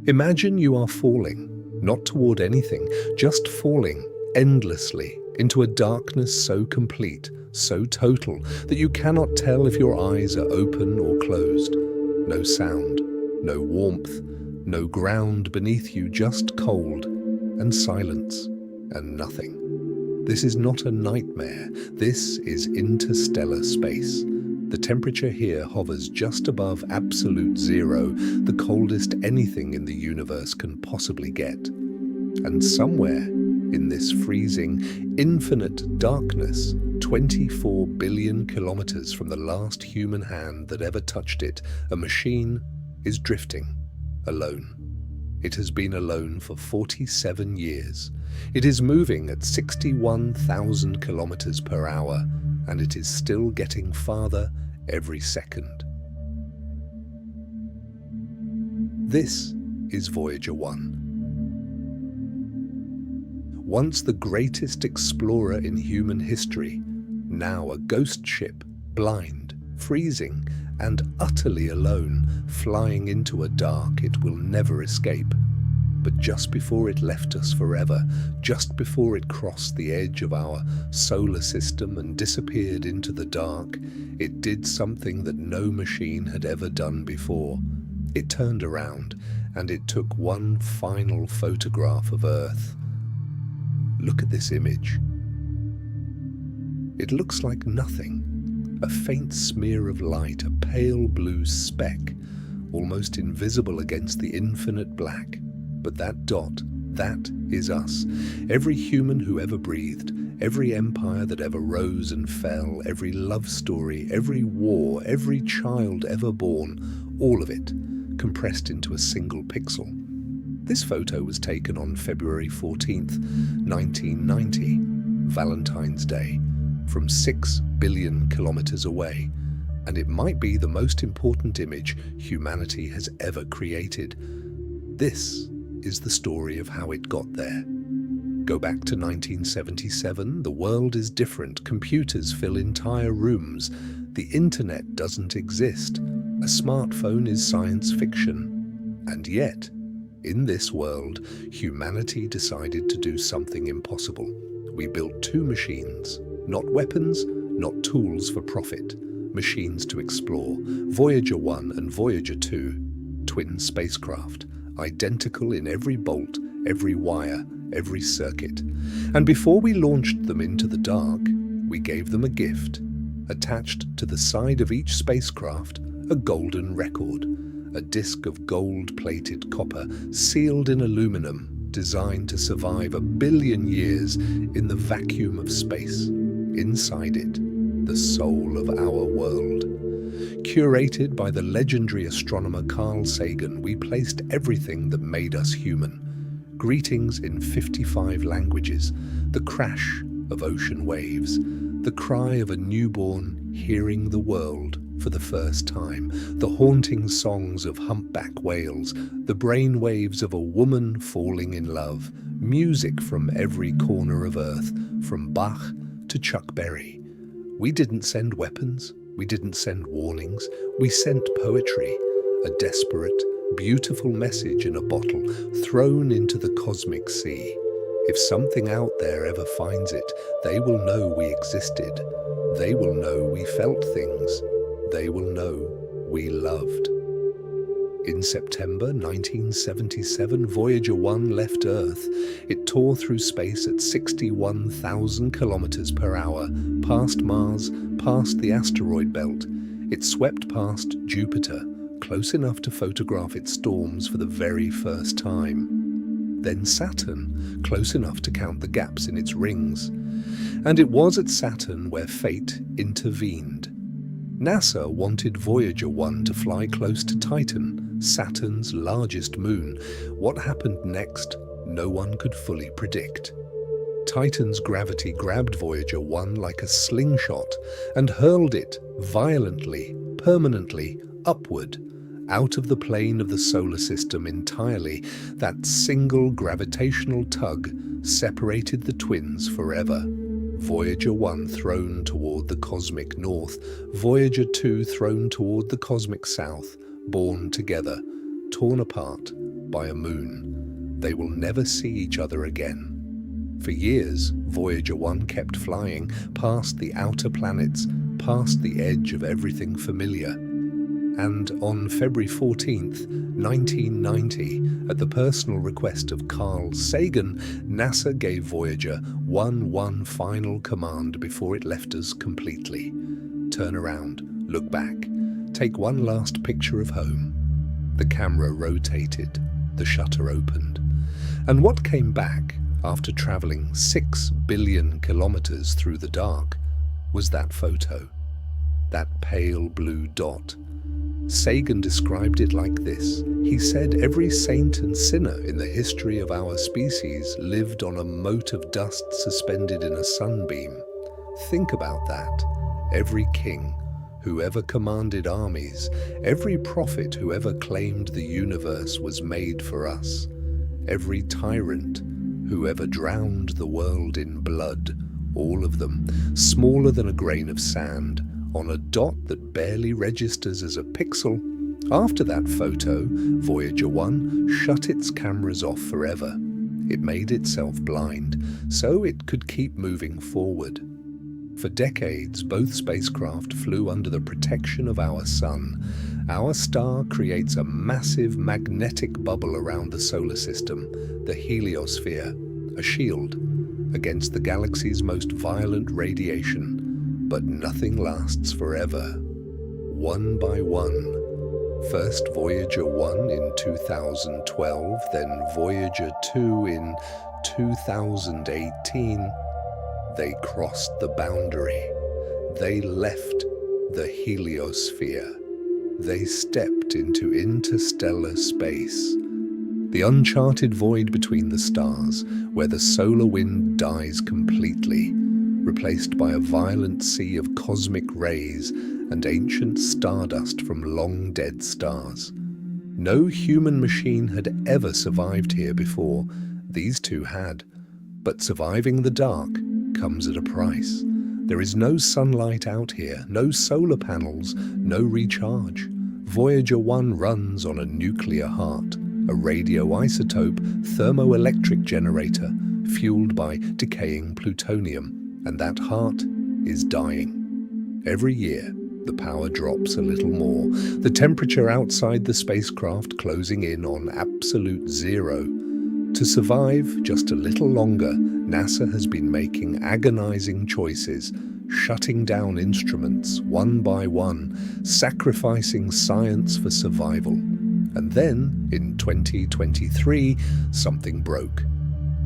Imagine you are falling, not toward anything, just falling endlessly into a darkness so complete, so total, that you cannot tell if your eyes are open or closed. No sound, no warmth, no ground beneath you, just cold and silence and nothing. This is not a nightmare. This is interstellar space. The temperature here hovers just above absolute zero, the coldest anything in the universe can possibly get. And somewhere in this freezing, infinite darkness, 24 billion kilometers from the last human hand that ever touched it, a machine is drifting, alone. It has been alone for 47 years. It is moving at 61,000 kilometers per hour, and it is still getting farther every second. This is Voyager 1. Once the greatest explorer in human history, now a ghost ship, blind, freezing, and utterly alone, flying into a dark it will never escape. But just before it left us forever, just before it crossed the edge of our solar system and disappeared into the dark, it did something that no machine had ever done before. It turned around and it took one final photograph of Earth. Look at this image. It looks like nothing. A faint smear of light, a pale blue speck, almost invisible against the infinite black. But that dot, that is us. Every human who ever breathed, every empire that ever rose and fell, every love story, every war, every child ever born, all of it compressed into a single pixel. This photo was taken on February 14th, 1990, Valentine's Day, from 6 billion kilometers away, and it might be the most important image humanity has ever created. This is the story of how it got there. Go back to 1977, the world is different, computers fill entire rooms, the internet doesn't exist, a smartphone is science fiction, and yet, in this world, humanity decided to do something impossible. We built two machines, not weapons, not tools for profit, machines to explore, Voyager 1 and Voyager 2, twin spacecraft, identical in every bolt, every wire, every circuit. And before we launched them into the dark, we gave them a gift. Attached to the side of each spacecraft, a golden record, a disc of gold-plated copper sealed in aluminum, designed to survive 1 billion years in the vacuum of space. Inside it, the soul of our world. Curated by the legendary astronomer Carl Sagan, we placed everything that made us human. Greetings in 55 languages, the crash of ocean waves, the cry of a newborn hearing the world for the first time, the haunting songs of humpback whales, the brain waves of a woman falling in love, music from every corner of Earth, from Bach to Chuck Berry. We didn't send weapons, we didn't send warnings, we sent poetry, a desperate, beautiful message in a bottle thrown into the cosmic sea. If something out there ever finds it, they will know we existed. They will know we felt things. They will know we loved. In September 1977, Voyager 1 left Earth. It tore through space at 61,000 kilometers per hour, past Mars, past the asteroid belt. It swept past Jupiter, close enough to photograph its storms for the very first time. Then Saturn, close enough to count the gaps in its rings. And it was at Saturn where fate intervened. NASA wanted Voyager 1 to fly close to Titan, Saturn's largest moon. What happened next, no one could fully predict. Titan's gravity grabbed Voyager 1 like a slingshot and hurled it violently, permanently, upward, out of the plane of the solar system entirely. That single gravitational tug separated the twins forever. Voyager 1 thrown toward the cosmic north, Voyager 2 thrown toward the cosmic south, born together, torn apart, by a moon. They will never see each other again. For years, Voyager 1 kept flying past the outer planets, past the edge of everything familiar. And on February 14th, 1990, at the personal request of Carl Sagan, NASA gave Voyager 1 one final command before it left us completely. Turn around, look back, take one last picture of home. The camera rotated, the shutter opened. And what came back, after traveling 6 billion kilometers through the dark, was that photo, that pale blue dot. Sagan described it like this. He said every saint and sinner in the history of our species lived on a mote of dust suspended in a sunbeam. Think about that. Every king, whoever commanded armies, every prophet who ever claimed the universe was made for us, every tyrant, whoever drowned the world in blood, all of them, smaller than a grain of sand, on a dot that barely registers as a pixel. After that photo, Voyager 1 shut its cameras off forever. It made itself blind, so it could keep moving forward. For decades, both spacecraft flew under the protection of our sun. Our star creates a massive magnetic bubble around the solar system, the heliosphere, a shield against the galaxy's most violent radiation. But nothing lasts forever. One by one, first Voyager 1 in 2012, then Voyager 2 in 2018, they crossed the boundary. They left the heliosphere. They stepped into interstellar space, the uncharted void between the stars, where the solar wind dies completely, replaced by a violent sea of cosmic rays and ancient stardust from long-dead stars. No human machine had ever survived here before. These two had. But surviving the dark comes at a price. There is no sunlight out here, no solar panels, no recharge. Voyager 1 runs on a nuclear heart, a radioisotope thermoelectric generator fueled by decaying plutonium. And that heart is dying. Every year, the power drops a little more, the temperature outside the spacecraft closing in on absolute zero. To survive just a little longer, NASA has been making agonizing choices, shutting down instruments one by one, sacrificing science for survival. And then, in 2023, something broke.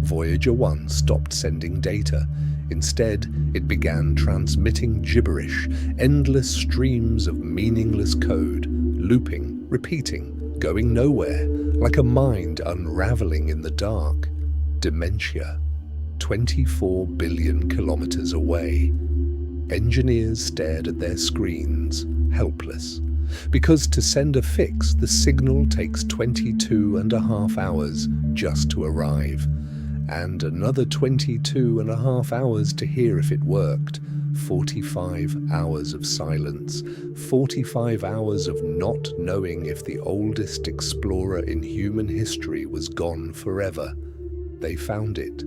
Voyager 1 stopped sending data. Instead, it began transmitting gibberish, endless streams of meaningless code, looping, repeating, going nowhere, like a mind unraveling in the dark. Dementia, 24 billion kilometers away. Engineers stared at their screens, helpless. Because to send a fix, the signal takes 22.5 hours just to arrive. And another 22.5 hours to hear if it worked. 45 hours of silence. 45 hours of not knowing if the oldest explorer in human history was gone forever. They found it.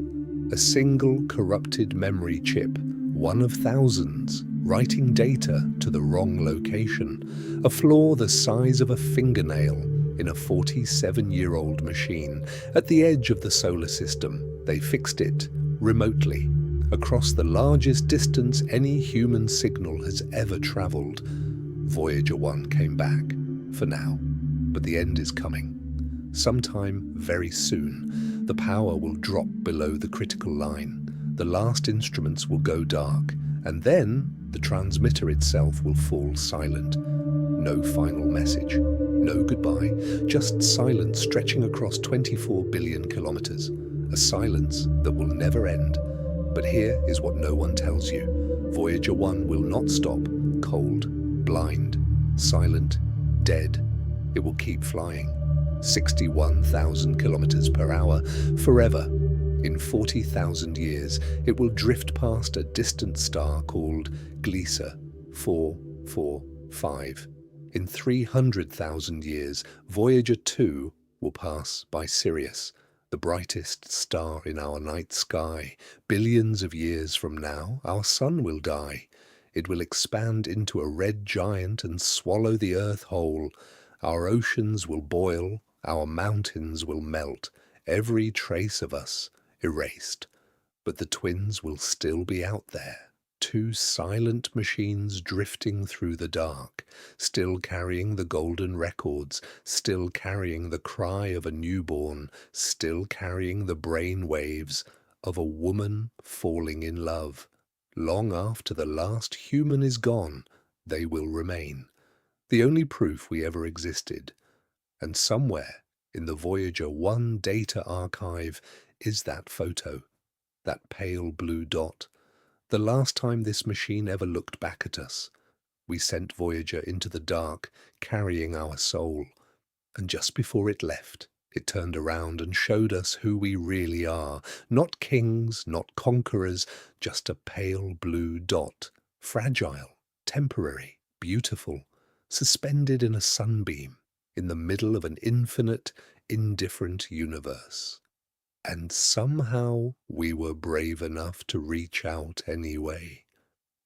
A single corrupted memory chip, one of thousands, writing data to the wrong location. A flaw the size of a fingernail in a 47-year-old machine. At the edge of the solar system, they fixed it remotely, across the largest distance any human signal has ever traveled. Voyager 1 came back, for now, but the end is coming. Sometime very soon, the power will drop below the critical line. The last instruments will go dark, and then the transmitter itself will fall silent. No final message, no goodbye, just silence stretching across 24 billion kilometers. A silence that will never end. But here is what no one tells you. Voyager 1 will not stop, cold, blind, silent, dead. It will keep flying. 61,000 kilometers per hour, forever. In 40,000 years, it will drift past a distant star called Gliese 445. In 300,000 years, Voyager 2 will pass by Sirius, the brightest star in our night sky. Billions of years from now, our sun will die. It will expand into a red giant and swallow the earth whole. Our oceans will boil, our mountains will melt, every trace of us erased. But the twins will still be out there. Two silent machines drifting through the dark, still carrying the golden records, still carrying the cry of a newborn, still carrying the brain waves of a woman falling in love. Long after the last human is gone, they will remain. The only proof we ever existed. And somewhere in the Voyager 1 data archive is that photo, that pale blue dot. The last time this machine ever looked back at us, we sent Voyager into the dark, carrying our soul. And just before it left, it turned around and showed us who we really are. Not kings, not conquerors, just a pale blue dot. Fragile, temporary, beautiful, suspended in a sunbeam, in the middle of an infinite, indifferent universe. And somehow we were brave enough to reach out anyway.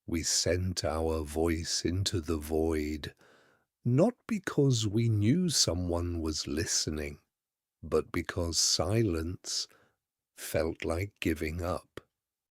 We sent our voice into the void, not because we knew someone was listening, but because silence felt like giving up.